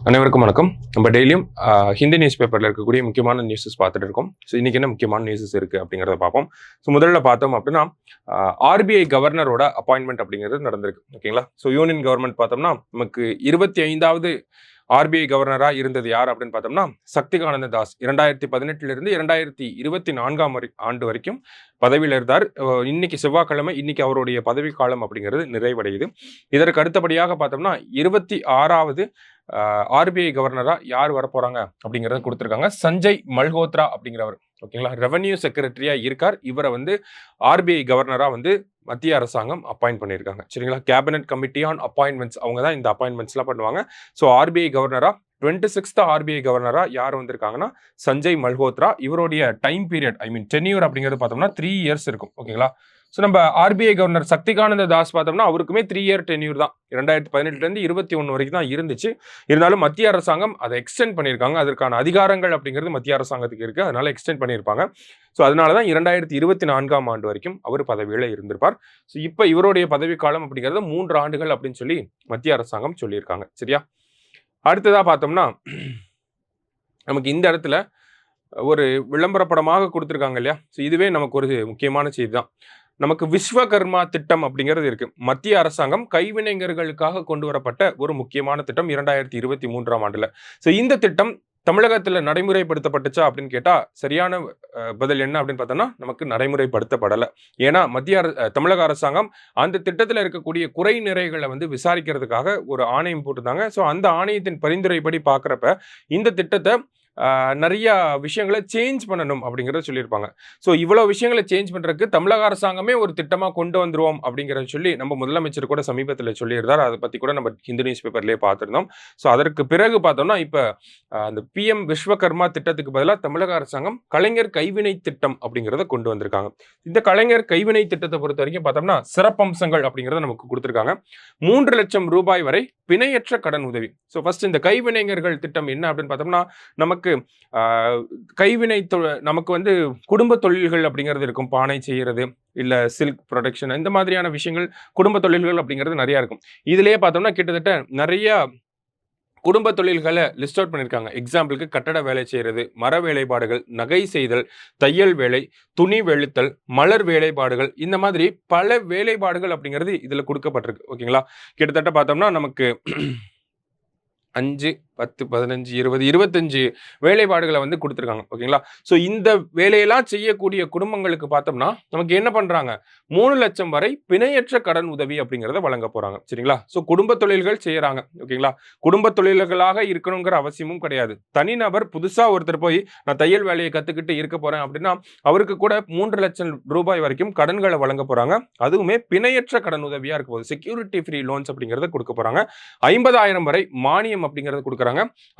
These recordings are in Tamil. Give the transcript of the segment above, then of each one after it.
அனைவருக்கும் வணக்கம். நம்ம டெய்லியும் ஹிந்தி நியூஸ் பேப்பரில் இருக்கக்கூடிய முக்கியமான நியூஸஸ் பார்த்துட்டு இருக்கோம். ஸோ இன்னைக்கு என்ன முக்கியமான நியூஸஸ் இருக்குது அப்படிங்கிறத பார்ப்போம். ஸோ முதல்ல பார்த்தோம் அப்படின்னா ஆர்பிஐ கவர்னரோட அப்பாயின்மெண்ட் அப்படிங்கிறது நடந்திருக்கு. ஓகேங்களா? ஸோ யூனியன் கவர்மெண்ட் பார்த்தோம்னா நமக்கு 25வது ஆர்பிஐ கவர்னராக இருந்தது யார் அப்படின்னு பார்த்தோம்னா சக்திகானந்த தாஸ் 2018 2024 ஆண்டு வரைக்கும் பதவியில் இருந்தார். இன்னைக்கு செவ்வாய்க்கிழமை இன்னைக்கு அவருடைய பதவி காலம் அப்படிங்கிறது நிறைவடையுது. இதற்கு அடுத்தபடியாக பார்த்தோம்னா 26வது ஆர்பிஐ கவர்னரா யார் வரப்போறாங்க அப்படிங்கிறத கொடுத்துருக்காங்க. சஞ்சய் மல்ஹோத்ரா அப்படிங்கிறவர். ஓகேங்களா? ரெவன்யூ செக்ரட்டரியா இருக்கார். இவரை ஆர்பிஐ கவர்னரா மத்திய அரசாங்கம் அப்பாயிண்ட் பண்ணியிருக்காங்க. சரிங்களா? கேபினட் கமிட்டி ஆன் அப்பாயின்மெண்ட்ஸ் அவங்க தான் இந்த அப்பாயின்மெண்ட்ஸ்லாம் பண்ணுவாங்க. ஸோ ஆர்பிஐ கவர்னரா 26th ஆர்பிஐ கவர்னரா யார் வந்திருக்காங்கன்னா சஞ்சய் மல்ஹோத்ரா. இவருடைய டைம் பீரியட் டென்யூர் அப்படிங்கிறது பார்த்தோம்னா 3 years இருக்கும். ஓகேங்களா? ஸோ நம்ம ஆர்பிஐ கவர்னர் சக்திகானந்த தாஸ் பார்த்தோம்னா அவருக்குமே 3 year டென்யூர் தான். 2018 21 வரைக்கும் தான் இருந்துச்சு. இருந்தாலும் மத்திய அரசாங்கம் அதை எக்ஸ்டெண்ட் பண்ணியிருக்காங்க. அதற்கான அதிகாரங்கள் அப்படிங்கிறது மத்திய அரசாங்கத்துக்கு இருக்கு. அதனால எக்ஸ்டெண்ட் பண்ணியிருப்பாங்க. ஸோ அதனால தான் 2024 ஆண்டு வரைக்கும் அவர் பதவியில் இருந்திருப்பார். ஸோ இப்போ இவருடைய பதவி காலம் அப்படிங்கிறது 3 ஆண்டுகள் அப்படின்னு சொல்லி மத்திய அரசாங்கம் சொல்லியிருக்காங்க. சரியா? அடுத்ததா பார்த்தோம்னா நமக்கு இந்த இடத்துல ஒரு விளம்பர படமாக கொடுத்துருக்காங்க இல்லையா? ஸோ இதுவே நமக்கு ஒரு முக்கியமான செய்தி தான். நமக்கு விஸ்வகர்மா திட்டம் அப்படிங்கிறது இருக்கு. மத்திய அரசாங்கம் கைவினைஞர்களுக்காக கொண்டு வரப்பட்ட ஒரு முக்கியமான திட்டம் 2023 ஆண்டுல. ஸோ இந்த திட்டம் தமிழகத்துல நடைமுறைப்படுத்தப்பட்டுச்சா அப்படின்னு கேட்டா சரியான பதில் என்ன அப்படின்னு பார்த்தோம்னா நமக்கு நடைமுறைப்படுத்தப்படலை. ஏன்னா தமிழக அரசாங்கம் அந்த திட்டத்தில் இருக்கக்கூடிய குறை நிறைகளை விசாரிக்கிறதுக்காக ஒரு ஆணையம் போட்டிருந்தாங்க. ஸோ அந்த ஆணையத்தின் பரிந்துரைப்படி பார்க்குறப்ப இந்த திட்டத்தை நிறைய விஷயங்களை சேஞ்ச் பண்ணணும் அப்படிங்கிறத சொல்லியிருப்பாங்க. ஸோ இவ்வளோ விஷயங்களை சேஞ்ச் பண்ணுறதுக்கு தமிழக அரசாங்கமே ஒரு திட்டமாக கொண்டு வந்துருவோம் அப்படிங்கிறத சொல்லி நம்ம முதலமைச்சர் கூட சமீபத்தில் சொல்லியிருந்தார். அதை பற்றி கூட நம்ம ஹிந்து நியூஸ் பேப்பர்லேயே பார்த்துருந்தோம். ஸோ அதற்கு பிறகு பார்த்தோம்னா இப்போ அந்த பிஎம் விஸ்வகர்மா திட்டத்துக்கு பதிலாக தமிழக அரசாங்கம் கலைஞர் கைவினை திட்டம் அப்படிங்கிறத கொண்டு வந்திருக்காங்க. இந்த கலைஞர் கைவினை திட்டத்தை பொறுத்த வரைக்கும் பார்த்தோம்னா சிறப்பம்சங்கள் அப்படிங்கிறத நமக்கு கொடுத்துருக்காங்க. 3 லட்சம் ரூபாய் வரை பிணையற்ற கடன் உதவி. ஸோ ஃபர்ஸ்ட் இந்த கைவினைஞர்கள் திட்டம் என்ன அப்படின்னு பார்த்தோம்னா நமக்கு கைவினை நமக்கு குடும்ப தொழில்கள் அப்படிங்கிறது இருக்கும். பானை செய்யறது இல்ல சில்க் ப்ரொடக்ஷன் இந்த மாதிரியான விஷயங்கள் குடும்ப தொழில்கள் அப்படிங்கிறது நிறைய இருக்கும். இதுலயே பார்த்தோம்னா கிட்டத்தட்ட நிறைய குடும்ப தொழில்களை லிஸ்ட் அவுட் பண்ணியிருக்காங்க. எக்ஸாம்பிளுக்கு கட்டட வேலை செய்யறது, மர வேலைப்பாடுகள், நகை செய்தல், தையல் வேலை, துணி வெளுத்தல், மலர் வேலைப்பாடுகள், இந்த மாதிரி பல வேலைப்பாடுகள் அப்படிங்கிறது இதுல கொடுக்கப்பட்டிருக்கு. ஓகேங்களா? கிட்டத்தட்ட பார்த்தோம்னா நமக்கு 5, 10, 15, 20, 25 வேலைப்பாடுகளை கொடுத்துருக்காங்க. ஓகேங்களா? ஸோ இந்த வேலையெல்லாம் செய்யக்கூடிய குடும்பங்களுக்கு பார்த்தோம்னா நமக்கு என்ன பண்றாங்க, 3 லட்சம் வரை பிணையற்ற கடன் உதவி அப்படிங்கிறத வழங்க போறாங்க. சரிங்களா? ஸோ குடும்ப தொழில்கள் செய்யறாங்க. ஓகேங்களா? குடும்ப தொழில்களாக இருக்கணுங்கிற அவசியமும் கிடையாது. தனிநபர் புதுசா ஒருத்தர் போய் நான் தையல் வேலையை கத்துக்கிட்டு இருக்க போறேன் அப்படின்னா அவருக்கு கூட 3 லட்சம் ரூபாய் வரைக்கும் கடன்களை வழங்க போறாங்க. அதுவுமே பிணையற்ற கடன் உதவியா இருக்க போகுது. செக்யூரிட்டி ஃப்ரீ லோன்ஸ் அப்படிங்கிறத கொடுக்க போறாங்க. 50,000 வரை மானியம் அப்படிங்கிறது கொடுக்குறாங்க.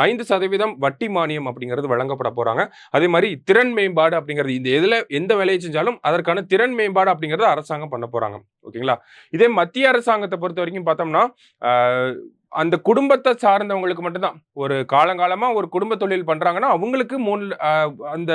5% வட்டி மானியம் அப்படிங்கிறது வழங்கப்பட போறாங்க. அதே மாதிரி திறன் மேம்பாடு அப்படிங்கிறது எந்த வேலையை செஞ்சாலும் அதற்கான திறன் மேம்பாடு அப்படிங்கிறது அரசாங்கம் பண்ண போறாங்க. ஓகேங்களா? இதே மத்திய அரசாங்கத்தை பொறுத்த வரைக்கும் பார்த்தோம்னா அந்த குடும்பத்தை சார்ந்தவங்களுக்கு மட்டும்தான். ஒரு காலங்காலமா ஒரு குடும்ப தொழில் பண்றாங்கன்னா அவங்களுக்கு அந்த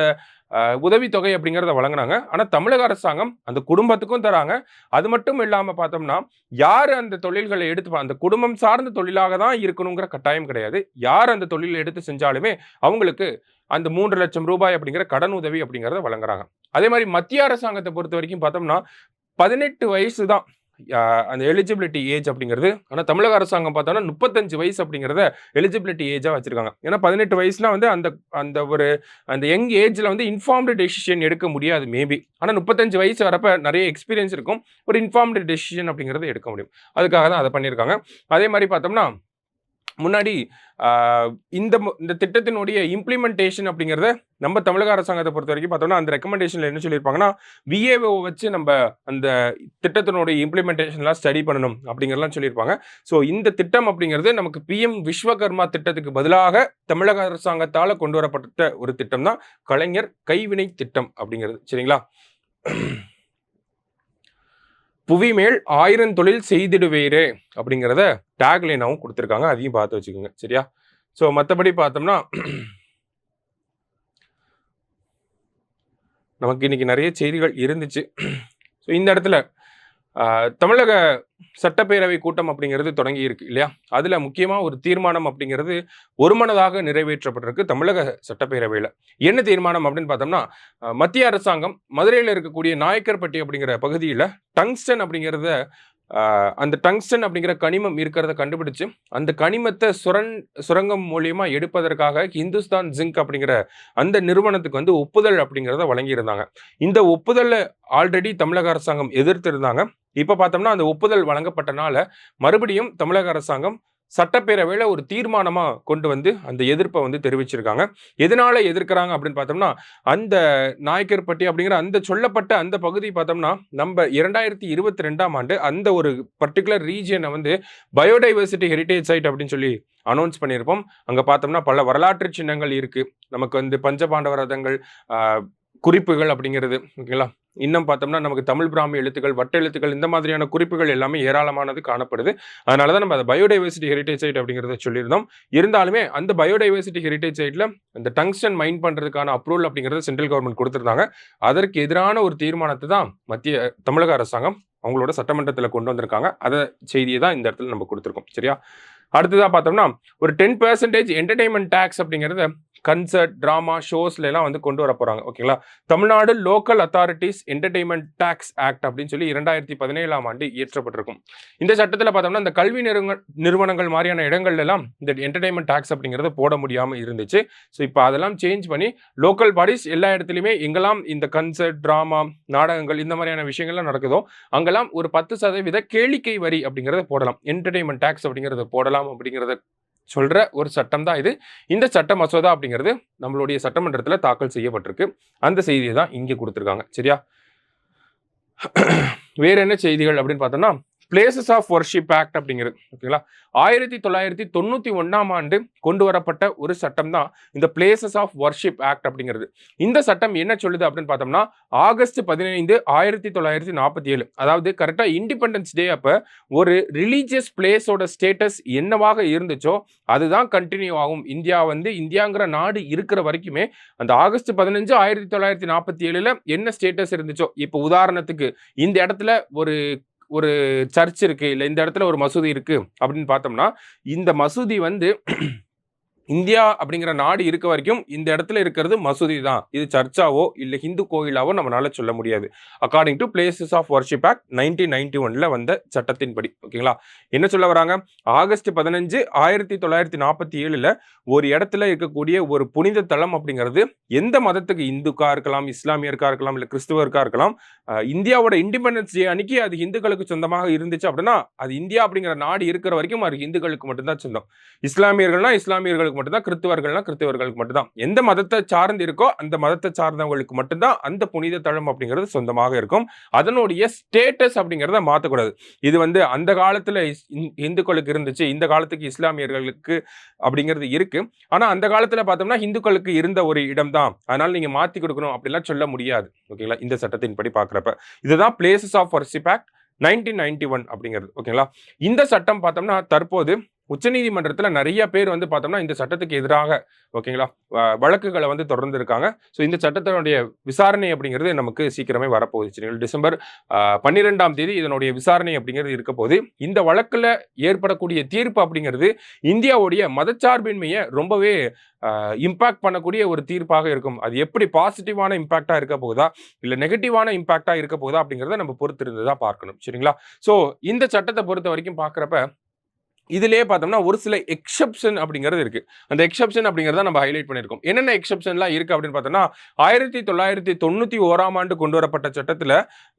உதவித்தொகை அப்படிங்கிறத வழங்கினாங்க. ஆனா தமிழக அரசாங்கம் அந்த குடும்பத்துக்கும் தராங்க. அது மட்டும் இல்லாம பார்த்தோம்னா யார் அந்த தொழில்களை எடுத்து அந்த குடும்பம் சார்ந்த தொழிலாக தான் இருக்கணுங்கிற கட்டாயம் கிடையாது. யார் அந்த தொழிலை எடுத்து செஞ்சாலுமே அவங்களுக்கு அந்த 3 லட்சம் ரூபாய் அப்படிங்கிற கடன் உதவி அப்படிங்கிறத வழங்குறாங்க. அதே மாதிரி மத்திய அரசாங்கத்தை பொறுத்த வரைக்கும் பார்த்தோம்னா 18 வயசு தான் அந்த எலிஜிபிலிட்டி ஏஜ் அப்படிங்கிறது. ஆனா தமிழக அரசாங்கம் பார்த்தோம்னா 35 வயசு அப்படிங்கிறத எலிஜிபிலிட்டி ஏஜா வச்சிருக்காங்க. ஏன்னா 18 வயசுல அந்த யங் ஏஜ்ல இன்ஃபார்ம்டு டெசிஷன் எடுக்க முடியாது மேபி. ஆனா 35 வயசு வரப்ப நிறைய எக்ஸ்பீரியன்ஸ் இருக்கும். ஒரு இன்ஃபார்ம்டு டெசிஷன் அப்படிங்கிறத எடுக்க முடியும். அதுக்காக தான் அதை பண்ணியிருக்காங்க. அதே மாதிரி பார்த்தோம்னா முன்னாடி இந்த திட்டத்தினுடைய இம்ப்ளிமெண்டேஷன் அப்படிங்கிறத நம்ம தமிழக அரசாங்கத்தை பொறுத்த வரைக்கும் பார்த்தோம்னா அந்த ரெக்கமெண்டேஷன்ல என்ன சொல்லியிருப்பாங்கன்னா விஏஓ வச்சு நம்ம அந்த திட்டத்தினுடைய இம்ப்ளிமெண்டேஷன்லாம் ஸ்டடி பண்ணணும் அப்படிங்கிறலாம் சொல்லியிருப்பாங்க. ஸோ இந்த திட்டம் அப்படிங்கிறது நமக்கு பிஎம் விஸ்வகர்மா திட்டத்துக்கு பதிலாக தமிழக அரசாங்கத்தால் கொண்டு வரப்பட்ட ஒரு திட்டம் தான் கலைஞர் கைவினை திட்டம் அப்படிங்கிறது. சரிங்களா? புவிமேல் 1000 தொழில் செய்திடுவேரே அப்படிங்கிறத டேக்லைனாவும் கொடுத்துருக்காங்க. அதையும் பார்த்து வச்சுக்கோங்க. சரியா? ஸோ மற்றபடி பார்த்தோம்னா நமக்கு இன்னைக்கு நிறைய செய்திகள் இருந்துச்சு. ஸோ இந்த இடத்துல தமிழக சட்டப்பேரவை கூட்டம் அப்படிங்கிறது தொடங்கி இருக்கு இல்லையா? அதுல முக்கியமா ஒரு தீர்மானம் அப்படிங்கிறது ஒருமனதாக நிறைவேற்றப்பட்டிருக்கு தமிழக சட்டப்பேரவையில. என்ன தீர்மானம் அப்படின்னு பார்த்தோம்னா, மத்திய அரசாங்கம் மதுரையில இருக்கக்கூடிய நாயக்கர்பட்டி அப்படிங்கிற பகுதியில டங்ஸ்டன் அப்படிங்கிறத அந்த டங்ஸ்டன் அப்படிங்கிற கனிமம் இருக்கிறத கண்டுபிடிச்சு அந்த கனிமத்தை சுரங்கம் மூலியமா எடுப்பதற்காக இந்துஸ்தான் ஜிங்க் அப்படிங்கிற அந்த நிறுவனத்துக்கு வந்து ஒப்புதல் அப்படிங்கிறத வழங்கியிருந்தாங்க. இந்த ஒப்புதலை ஆல்ரெடி தமிழக அரசாங்கம் எதிர்த்து இருந்தாங்க. இப்ப பார்த்தோம்னா அந்த ஒப்புதல் வழங்கப்பட்டனால மறுபடியும் தமிழக அரசாங்கம் சட்டப்பேரவையில ஒரு தீர்மானமா கொண்டு வந்து அந்த எதிர்ப்பை வந்து தெரிவிச்சிருக்காங்க. எதனால எதிர்க்கிறாங்க அப்படின்னு பார்த்தோம்னா, அந்த நாயக்கர்பட்டி அப்படிங்கிற அந்த சொல்லப்பட்ட அந்த பகுதி பார்த்தோம்னா, நம்ம 2022ஆம் ஆண்டு அந்த ஒரு பர்டிகுலர் ரீஜியனை வந்து பயோடைவர்சிட்டி ஹெரிடேஜ் சைட் அப்படின்னு சொல்லி அனௌன்ஸ் பண்ணியிருப்போம். அங்க பார்த்தோம்னா பல வரலாற்று சின்னங்கள் இருக்கு. நமக்கு வந்து பஞ்சபாண்டவ ரதங்கள், குறிப்புகள் அப்படிங்கிறது ஓகேங்களா. இன்னும் பார்த்தோம்னா நமக்கு தமிழ் பிராமி எழுத்துக்கள், வட்ட எழுத்துக்கள் இந்த மாதிரியான குறிப்புகள் எல்லாமே ஏராளமானது காணப்படுது. அதனால தான் நம்ம அதை பயோடைவர்சிட்டி ஹெரிடேஜ் சைட் அப்படிங்கிறத சொல்லியிருந்தோம். இருந்தாலுமே அந்த பயோடைவர்சிட்டி ஹெரிடேஜ் சைட்ல இந்த டங்ஸ்டன் மைன் பண்றதுக்கான அப்ரூவல் அப்படிங்கிறது சென்ட்ரல் கவர்மெண்ட் கொடுத்திருந்தாங்க. அதற்கு எதிரான ஒரு தீர்மானத்தை தான் தமிழக அரசாங்கம் அவங்களோட சட்டமன்றத்தில் கொண்டு வந்திருக்காங்க. அதை செய்தியை தான் இந்த இடத்துல நம்ம கொடுத்துருக்கோம். சரியா? அடுத்ததா பார்த்தோம்னா ஒரு 10% என்டர்டைன்மெண்ட் டேக்ஸ் அப்படிங்கிறத கன்சர்ட், டிராமா, ஷோஸ்ல எல்லாம் வந்து கொண்டு வர போறாங்க. ஓகேங்களா? Tamil Nadu local authorities entertainment tax act அப்படின்னு சொல்லி 2017ஆம் ஆண்டு இயற்றப்பட்டிருக்கும். இந்த சட்டத்தில் பார்த்தோம்னா இந்த கல்வி நிறுவனங்கள் மாதிரியான இடங்கள்ல எல்லாம் இந்த என்டர்டைன்மெண்ட் டாக்ஸ் அப்படிங்கிறத போட முடியாம இருந்துச்சு. ஸோ இப்போ அதெல்லாம் சேஞ்ச் பண்ணி லோக்கல் பாடிஸ் எல்லா இடத்துலையுமே எங்கெல்லாம் இந்த கன்சர்ட், டிராமா, நாடகங்கள் இந்த மாதிரியான விஷயங்கள்லாம் நடக்குதோ அங்கெல்லாம் ஒரு 10% கேளிக்கை வரி அப்படிங்கிறத போடலாம். என்டர்டைன்மெண்ட் டாக்ஸ் அப்படிங்கிறத போடலாம் அப்படிங்கிறத சொல்ற ஒரு சட்டம் தான் இது. இந்த சட்ட மசோதா அப்படிங்கிறது நம்மளுடைய சட்டமன்றத்தில் தாக்கல் செய்யப்பட்டிருக்கு. அந்த செய்தியை தான் இங்கே கொடுத்துருக்காங்க. சரியா? வேற என்ன செய்திகள் அப்படின்னு பார்த்தோம்னா, பிளேசஸ் ஆஃப் வர்ஷிப் ஆக்ட் அப்படிங்கிறது ஓகேங்களா. 1991ஆம் ஆண்டு கொண்டு வரப்பட்ட ஒரு சட்டம் தான் இந்த பிளேசஸ் ஆஃப் வர்ஷிப் ஆக்ட் அப்படிங்கிறது. இந்த சட்டம் என்ன சொல்லுது அப்படின்னு பார்த்தோம்னா, ஆகஸ்ட் 15, 1947 அதாவது கரெக்டா இண்டிபெண்டன்ஸ் டே அப்ப ஒரு ரிலீஜியஸ் பிளேஸோட ஸ்டேட்டஸ் என்னவாக இருந்துச்சோ அதுதான் கண்டினியூ ஆகும். இந்தியா வந்து இந்தியாங்கிற நாடு இருக்கிற வரைக்குமே அந்த ஆகஸ்ட் 15, 1947 என்ன ஸ்டேட்டஸ் இருந்துச்சோ, இப்போ உதாரணத்துக்கு இந்த இடத்துல ஒரு ஒரு சர்ச் இருக்கு, இல்ல இந்த இடத்துல ஒரு மசூதி இருக்கு அப்படின்னு பார்த்தோம்னா, இந்த மசூதி வந்து இந்தியா அப்படிங்கிற நாடு இருக்க வரைக்கும் இந்த இடத்துல இருக்கிறது மசூதி தான். இது சர்ச்சாவோ இல்ல ஹிந்து கோயிலாவோ நம்மளால சொல்ல முடியாது. According to places of worship act 1991ல வந்த சட்டத்தின்படி. ஓகேங்களா? என்ன சொல்ல வராங்க? ஆகஸ்ட் 15, 1947ல ஒரு இடத்துல இருக்கக்கூடிய ஒரு புனித தலம் அப்படிங்கிறது எந்த மதத்துக்கு, இந்துக்கா இருக்கலாம், இஸ்லாமியருக்கா இருக்கலாம், இல்ல கிறிஸ்துவருக்கா இருக்கலாம், இந்தியாவோட இண்டிபெண்டன்ஸ் டே அன்னைக்கு அது இந்துக்களுக்கு சொந்தமாக இருந்துச்சு அப்படின்னா அது இந்தியா அப்படிங்கிற நாடு இருக்கிற வரைக்கும் அது இந்துக்களுக்கு மட்டும்தான் சொந்தம். இஸ்லாமியர்கள்னா இஸ்லாமியர்களுக்கு மட்டும்தான், கிறிஸ்தவர்கள்னா கிறிஸ்தவர்களுக்கு மட்டும்தான். எந்த மதத்தை சார்ந்து இருக்கோ அந்த மதத்தை சார்ந்தவங்களுக்கு மட்டும்தான் அந்த புனித தலம் அப்படிங்கிறது சொந்தமாக இருக்கும். அதனுடைய ஸ்டேட்டஸ் அப்படிங்கிறத மாற்றக்கூடாது. இது வந்து அந்த காலத்துல இந்துக்களுக்கு இருந்துச்சு, இந்த காலத்துக்கு இஸ்லாமியர்களுக்கு அப்படிங்கிறது இருக்கு. ஆனா அந்த காலத்துல பார்த்தோம்னா இந்துக்களுக்கு இருந்த ஒரு இடம் தான், அதனால நீங்க மாத்தி கொடுக்கணும் அப்படிலாம் சொல்ல முடியாது. ஓகேங்களா? இந்த சட்டத்தின்படி பார்க்குறப்ப இதுதான் பிளேசஸ் ஆஃப் வர்ஷிப் ஆக்ட் 1991 அப்படிங்கிறது. ஓகேங்களா? இந்த சட்டம் பார்த்தோம்னா தற்போது உச்சநீதிமன்றத்துல நிறைய பேர் வந்து பார்த்தோம்னா இந்த சட்டத்துக்கு எதிராக ஓகேங்களா வழக்குகளை வந்து தொடர்ந்து இருக்காங்க. ஸோ இந்த சட்டத்தினுடைய விசாரணை அப்படிங்கிறது நமக்கு சீக்கிரமே வரப்போகுது. சரிங்களா? டிசம்பர் 12ஆம் தேதி இதனுடைய விசாரணை அப்படிங்கிறது இருக்க போது இந்த வழக்குல ஏற்படக்கூடிய தீர்ப்பு அப்படிங்கிறது இந்தியாவுடைய மதச்சார்பின்மையை ரொம்பவே இம்பாக்ட் பண்ணக்கூடிய ஒரு தீர்ப்பாக இருக்கும். அது எப்படி பாசிட்டிவான இம்பாக்டா இருக்க போகுதா இல்ல நெகட்டிவான இம்பாக்டா இருக்க போகுதா அப்படிங்கிறத நம்ம பொறுத்திருந்துதான் பார்க்கணும். சரிங்களா? ஸோ இந்த சட்டத்தை பொறுத்த வரைக்கும் பார்க்குறப்ப இதுலயே பார்த்தோம்னா ஒரு சில எக்ஸெப்ஷன் அப்படிங்கிறது இருக்கு. அந்த எக்ஸெப்ஷன் அப்படிங்கிறத நம்ம ஹைலைட் பண்ணியிருக்கோம். என்னென்ன எக்ஸெப்ஷன்லாம் இருக்கு அப்படின்னு பார்த்தோம்னா 1991ஆம் ஆண்டு கொண்டு வரப்பட்ட சட்டத்துல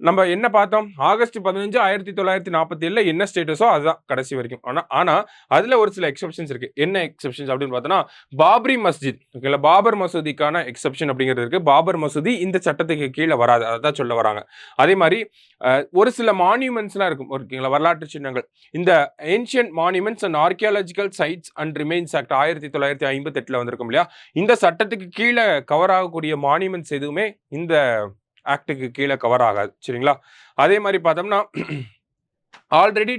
நம்ம என்ன பார்த்தோம்? ஆகஸ்ட் 15, 1947ல என்ன ஸ்டேட்டஸோ அதுதான் கடைசி வரைக்கும். ஆனா அதுல ஒரு சில எக்ஸெப்ஷன்ஸ் இருக்கு. என்ன எக்ஸெப்ஷன்ஸ் அப்படின்னு பார்த்தோம்னா பாபரி மஸ்ஜித் ஓகேங்களா, பாபர் மசூதிக்கான எக்ஸெப்ஷன் அப்படிங்கிறது இருக்கு. பாபர் மசூதி இந்த சட்டத்துக்கு கீழே வராது, அதான் சொல்ல வராங்க. அதே மாதிரி ஒரு சில மான்யூமெண்ட்ஸ்லாம் இருக்கும் ஓகேங்களா, வரலாற்று சின்னங்கள். இந்த ancient monuments and archaeological sites and remains act 1958ல வந்திருக்கும் இல்லையா, இந்த சட்டத்துக்கு கீழே கவர் ஆகக்கூடிய மான்யூமெண்ட்ஸ் எதுவுமே இந்த ஆக்டுக்கு கீழே கவர் ஆகாது. சரிங்களா? அதே மாதிரி பார்த்தோம்னா ஆல்ரெடி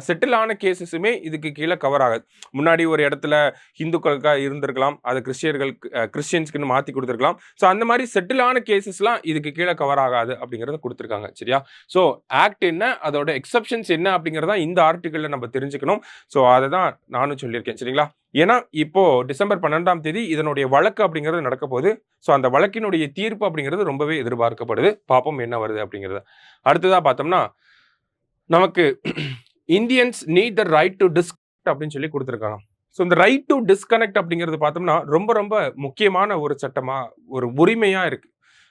செட்டில் ஆன கேசஸுமே இதுக்கு கீழே கவர் ஆகாது. முன்னாடி ஒரு இடத்துல ஹிந்துக்களுக்காக இருந்திருக்கலாம், அது கிறிஸ்டியன்ஸ்க்குன்னு மாற்றி கொடுத்துருக்கலாம். ஸோ அந்த மாதிரி செட்டில் ஆன கேசஸ்லாம் இதுக்கு கீழே கவர் ஆகாது அப்படிங்கிறத கொடுத்துருக்காங்க. சரியா? ஸோ ஆக்ட் என்ன, அதோட எக்ஸப்ஷன்ஸ் என்ன அப்படிங்கிறதா இந்த ஆர்டிக்கிளில் நம்ம தெரிஞ்சுக்கணும். ஸோ அதை தான் நானும் சொல்லியிருக்கேன். சரிங்களா? ஏன்னா இப்போ டிசம்பர் 12ஆம் தேதி இதனுடைய வழக்கு அப்படிங்கிறது நடக்க போகுது. ஸோ அந்த வழக்கினுடைய தீர்ப்பு அப்படிங்கிறது ரொம்பவே எதிர்பார்க்கப்படுது. பார்ப்போம் என்ன வருது அப்படிங்கிறத. அடுத்ததாக பார்த்தோம்னா நமக்கு Indians need the right to disconnect அப்படின்னு சொல்லி கொடுத்துருக்காங்க. ஸோ இந்த ரைட் டு டிஸ்கனெக்ட் அப்படிங்கிறது பார்த்தோம்னா ரொம்ப ரொம்ப முக்கியமான ஒரு சட்டமா, ஒரு உரிமையா இருக்கு.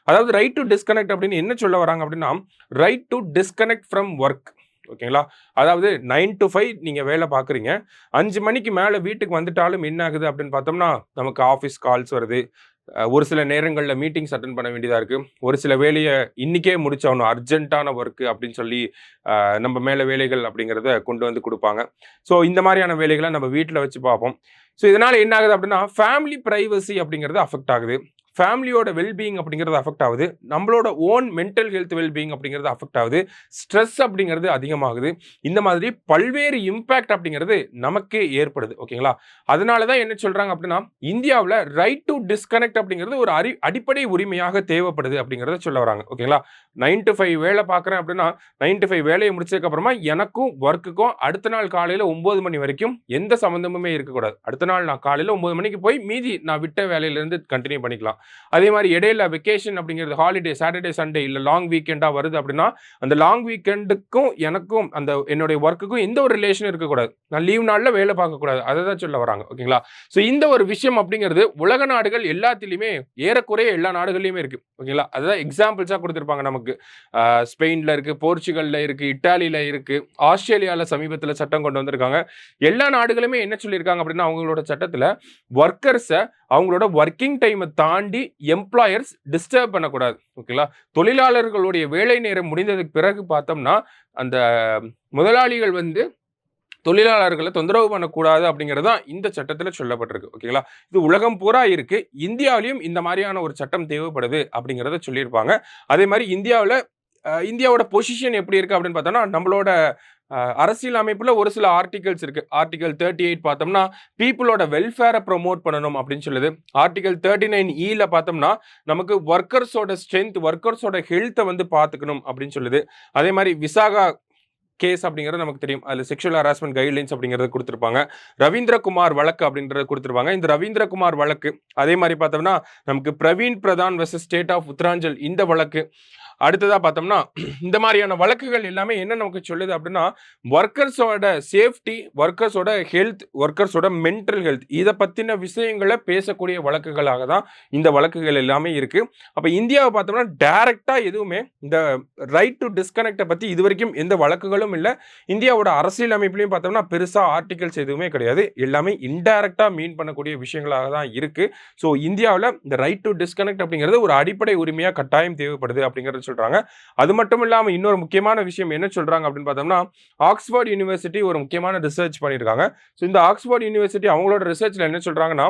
அதாவது ரைட் டு டிஸ்கனெக்ட் அப்படின்னு என்ன சொல்ல வராங்க அப்படின்னா, right to disconnect from work. ஓகேங்களா? அதாவது 9 to 5 நீங்க வேலை பார்க்குறீங்க. 5 மணிக்கு மேலே வீட்டுக்கு வந்துட்டாலும் என்ன ஆகுது அப்படின்னு பார்த்தோம்னா, நமக்கு ஆஃபீஸ் கால்ஸ் வருது. ஒரு சில நேரங்களில் மீட்டிங்ஸ் அட்டன் பண்ண வேண்டியதாக இருக்குது. ஒரு சில வேலையை இன்றைக்கே முடிச்சாகணும், அர்ஜென்ட்டான ஒர்க்கு அப்படின்னு சொல்லி நம்ம மேலே வேலைகள் அப்படிங்கிறத கொண்டு வந்து கொடுப்பாங்க. ஸோ இந்த மாதிரியான வேலைகளை நம்ம வீட்டில் வச்சு பார்ப்போம். ஸோ இதனால் என்ன ஆகுது அப்படின்னா, ஃபேமிலி ப்ரைவசி அப்படிங்கிறது அஃபெக்ட் ஆகுது. ஃபேமிலியோட வெல்பீயிங் அப்படிங்கிறது அஃபெக்ட் ஆகுது. நம்மளோட ஓன் மென்டல் ஹெல்த் வெல்பீயிங் அப்படிங்கிறது அஃபெக்ட் ஆகுது. ஸ்ட்ரெஸ் அப்படிங்கிறது அதிகமாகுது. இந்த மாதிரி பல்வேறு இம்பேக்ட் அப்படிங்கிறது நமக்கே ஏற்படுது. ஓகேங்களா? அதனால தான் என்ன சொல்றாங்க அப்படின்னா, இந்தியாவில் ரைட் டு டிஸ்கனெக்ட் அப்படிங்கிறது ஒரு அடிப்படை உரிமையாக தேவைப்படுது அப்படிங்கிறத சொல்ல வராங்க. ஓகேங்களா? 9 to 5 வேலை பார்க்குறேன் அப்படின்னா, 9 to 5 வேலையை முடிச்சதுக்கு அப்புறமா எனக்கும் ஒர்க்குக்கும் அடுத்த நாள் காலையில் 9 மணி வரைக்கும் எந்த சம்மந்தமுமே இருக்கக்கூடாது. அடுத்த நாள் நான் காலையில் 9 மணிக்கு போய் மீதி நான் விட்ட வேலையிலேருந்து கண்டினியூ பண்ணிக்கலாம். அதே மாதிரி இடையில வெக்கேஷன் அப்படிங்கிறது ஹாலிடே, சாட்டர்டே சண்டே இல்லை லாங் வீக்கெண்டாக வருது அப்படின்னா, அந்த லாங் வீக்கெண்டுக்கும் எனக்கும் அந்த என்னுடைய ஒர்க்குக்கும் எந்த ஒரு ரிலேஷனும் இருக்கக்கூடாது. நான் லீவ் நாளில் வேலை பார்க்கக்கூடாது. அதை தான் சொல்ல வராங்க. ஓகேங்களா? ஸோ இந்த ஒரு விஷயம் அப்படிங்கிறது உலக நாடுகள் எல்லாத்திலையுமே ஏறக்குறைய எல்லா நாடுகள்லையுமே இருக்குது. ஓகேங்களா? அதுதான் எக்ஸாம்பிள்ஸாக கொடுத்துருப்பாங்க நமக்கு. ஸ்பெயினில் இருக்குது, போர்ச்சுகலில் இருக்குது, இட்டாலியில் இருக்குது, ஆஸ்திரேலியாவில் சமீபத்தில் சட்டம் கொண்டு வந்திருக்காங்க. எல்லா நாடுகளுமே என்ன சொல்லியிருக்காங்க அப்படின்னா, அவங்களோட சட்டத்தில் ஒர்க்கர்ஸை அவங்களோட ஒர்க்கிங் டைமை தாண்டி எம்ப்ளாயர்ஸ் டிஸ்டர்ப் பண்ணக்கூடாது. ஓகேங்களா? தொழிலாளர்களுடைய வேலை நேரம் முடிந்ததுக்கு பிறகு பார்த்தோம்னா, அந்த முதலாளிகள் வந்து தொழிலாளர்களை தொந்தரவு பண்ணக்கூடாது அப்படிங்கிறது தான் இந்த சட்டத்தில் சொல்லப்பட்டிருக்கு. ஓகேங்களா? இது உலகம் பூரா இருக்கு. இந்தியாவிலையும் இந்த மாதிரியான ஒரு சட்டம் தேவைப்படுது அப்படிங்கிறத சொல்லியிருப்பாங்க. அதே மாதிரி இந்தியாவோட பொசிஷன் எப்படி இருக்கு அப்படின்னு பார்த்தோம்னா, நம்மளோட அரசியல் அமைப்புல ஒரு சில ஆர்டிகல்ஸ் இருக்கு. ஆர்டிகல் 38 பார்த்தோம்னா பீப்புளோட வெல்ஃபேரை ப்ரொமோட் பண்ணணும் அப்படின்னு சொல்லுது. ஆர்டிகல் 39E பார்த்தோம்னா நமக்கு ஒர்க்கர்ஸோட ஸ்ட்ரென்த், ஒர்க்கர்ஸோட ஹெல்த்தை வந்து பார்த்துக்கணும் அப்படின்னு சொல்லுது. அதே மாதிரி விசாகா கேஸ் அப்படிங்கிறது நமக்கு தெரியும். அதில் செக்ஷுவல் ஹராஸ்மெண்ட் கைட்லைன்ஸ் அப்படிங்கிறத கொடுத்துருப்பாங்க. ரவீந்திரகுமார் வழக்கு அப்படின்றத கொடுத்துருப்பாங்க. இந்த ரவீந்திரகுமார் வழக்கு அதே மாதிரி பார்த்தோம்னா நமக்கு Praveen Pradhan versus state of Uttaranchal இந்த வழக்கு. அடுத்ததாக பார்த்தோம்னா இந்த மாதிரியான வழக்குகள் எல்லாமே என்ன நமக்கு சொல்லுது அப்படின்னா, ஒர்க்கர்ஸோட சேஃப்டி, ஒர்க்கர்ஸோட ஹெல்த், ஒர்க்கர்ஸோட மென்டல் ஹெல்த் இதை பற்றின விஷயங்களை பேசக்கூடிய வழக்குகளாக தான் இந்த வழக்குகள் எல்லாமே இருக்குது. அப்போ இந்தியாவை பார்த்தோம்னா டைரெக்டாக எதுவுமே இந்த ரைட் டு டிஸ்கனெக்டை பற்றி இது வரைக்கும் எந்த வழக்குகளும் இல்லை. இந்தியாவோட அரசியல் அமைப்புலையும் பார்த்தோம்னா பெருசாக ஆர்டிகல்ஸ் எதுவுமே கிடையாது. எல்லாமே இன்டைரக்டாக மீன் பண்ணக்கூடிய விஷயங்களாக தான் இருக்குது. ஸோ இந்தியாவில் இந்த ரைட் டு டிஸ்கனெக்ட் அப்படிங்கிறது ஒரு அடிப்படை உரிமையாக கட்டாயம் தேவைப்படுது அப்படிங்கிறது சொல்றாங்க. அது மட்டும் இல்லாம இன்னொரு முக்கியமான விஷயம் என்ன சொல்றாங்க அப்படின்னு பார்த்தோம்னா, ஆக்ஸ்போர்ட் யூனிவர்சிட்டி ஒரு முக்கியமான ரிசர்ச் பண்ணியிருக்காங்க. ஸோ இந்த ஆக்ஸ்போர்ட் யூனிவர்சிட்டி அவங்களோட ரிசர்ச்ல என்ன சொல்றாங்கன்னா,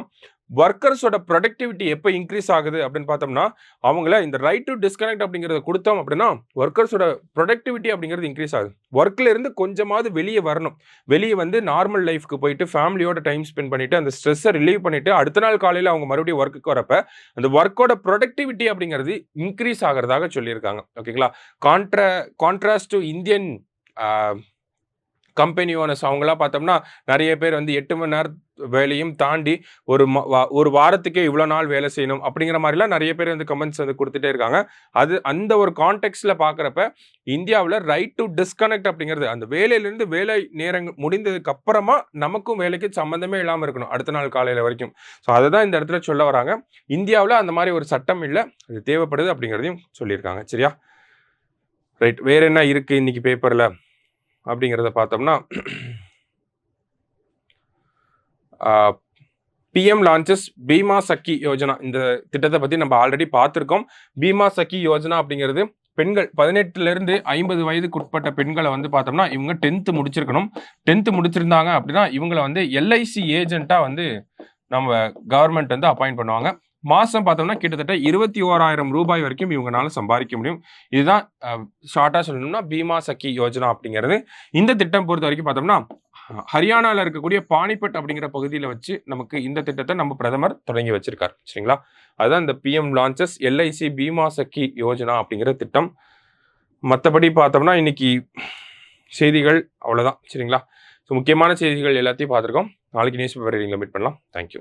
ஒர்க்கர்ஸோட ப்ரொடக்டிவிட்டி எப்போ இன்க்ரீஸ் ஆகுது அப்படின்னு பார்த்தோம்னா, அவங்கள இந்த ரைட் டு டிஸ்கனெக்ட் அப்படிங்கிறத கொடுத்தோம் அப்படின்னா ஒர்க்கர்ஸோட ப்ரொடக்டிவிட்டி அப்படிங்கிறது இன்க்ரீஸ் ஆகுது. ஒர்க்கில் இருந்து கொஞ்சமாவது வெளியே வரணும். வெளியே வந்து நார்மல் லைஃப்க்கு போயிட்டு ஃபேமிலியோட டைம் ஸ்பெண்ட் பண்ணிட்டு அந்த ஸ்ட்ரெஸ்ஸை ரிலீவ் பண்ணிட்டு அடுத்த நாள் காலையில் அவங்க மறுபடியும் ஒர்க்குக்கு வரப்ப அந்த ஒர்க்கோட ப்ரொடக்டிவிட்டி அப்படிங்கிறது இன்க்ரீஸ் ஆகிறதாக சொல்லியிருக்காங்க. ஓகேங்களா? Contrast to Indian company owners அவங்களாம் பார்த்தோம்னா நிறைய பேர் வந்து 8 மணி நேரம் வேலையும் தாண்டி ஒரு வாரத்துக்கே இவ்வளோ நாள் வேலை செய்யணும் அப்படிங்கிற மாதிரிலாம் நிறைய பேர் வந்து கமெண்ட்ஸ் வந்து கொடுத்துட்டே இருக்காங்க. அந்த ஒரு கான்டெக்ட்ல பார்க்குறப்ப இந்தியாவில் ரைட் டு டிஸ்கனெக்ட் அப்படிங்கிறது அந்த வேலையிலேருந்து வேலை நேரங்கள் முடிந்ததுக்கு அப்புறமா நமக்கும் வேலைக்கு சம்மந்தமே இல்லாமல் இருக்கணும் அடுத்த நாள் காலையில் வரைக்கும். ஸோ அதை தான் இந்த இடத்துல சொல்ல வராங்க. இந்தியாவில் அந்த மாதிரி ஒரு சட்டம் இல்லை, அது தேவைப்படுது அப்படிங்கிறதையும் சொல்லியிருக்காங்க. சரியா? ரைட். வேற என்ன இருக்கு இன்னைக்கு பேப்பரில் அப்படிங்கிறத பார்த்தோம்னா, பிஎம் லான்ச்சஸ் பீமா சக்கி யோஜனா. இந்த திட்டத்தை பற்றி நம்ம ஆல்ரெடி பார்த்துருக்கோம். பீமா சக்கி யோஜனா அப்படிங்கிறது பெண்கள் 18 to 50 வயதுக்கு உட்பட்ட பெண்களை வந்து பார்த்தோம்னா இவங்க 10th முடிச்சிருக்கணும். 10th முடிச்சிருந்தாங்க அப்படின்னா இவங்களை வந்து எல்ஐசி ஏஜென்ட்டாக வந்து நம்ம கவர்மெண்ட் வந்து அப்பாயிண்ட் பண்ணுவாங்க. மாசம் பார்த்தோம்னா கிட்டத்தட்ட 21,000 ரூபாய் வரைக்கும் இவங்கனால சம்பாதிக்க முடியும். இதுதான் ஷார்ட்டா சொல்லணும்னா பீமா சக்கி யோஜனா அப்படிங்கிறது. இந்த திட்டம் பொறுத்த வரைக்கும் பார்த்தோம்னா ஹரியானால இருக்கக்கூடிய பானிபட் அப்படிங்கிற பகுதியில வச்சு நமக்கு இந்த திட்டத்தை நம்ம பிரதமர் தொடங்கி வச்சிருக்காரு. சரிங்களா? அதுதான் இந்த PM launches LIC Bima Sakhi Yojana அப்படிங்கிற திட்டம். மற்றபடி பார்த்தோம்னா இன்னைக்கு செய்திகள் அவ்வளவுதான். சரிங்களா? ஸோ முக்கியமான செய்திகள் எல்லாத்தையும் பார்த்துருக்கோம். நாளைக்கு நியூஸ் பேப்பர் ரீடிங்ல மீட் பண்ணலாம். தேங்க்யூ.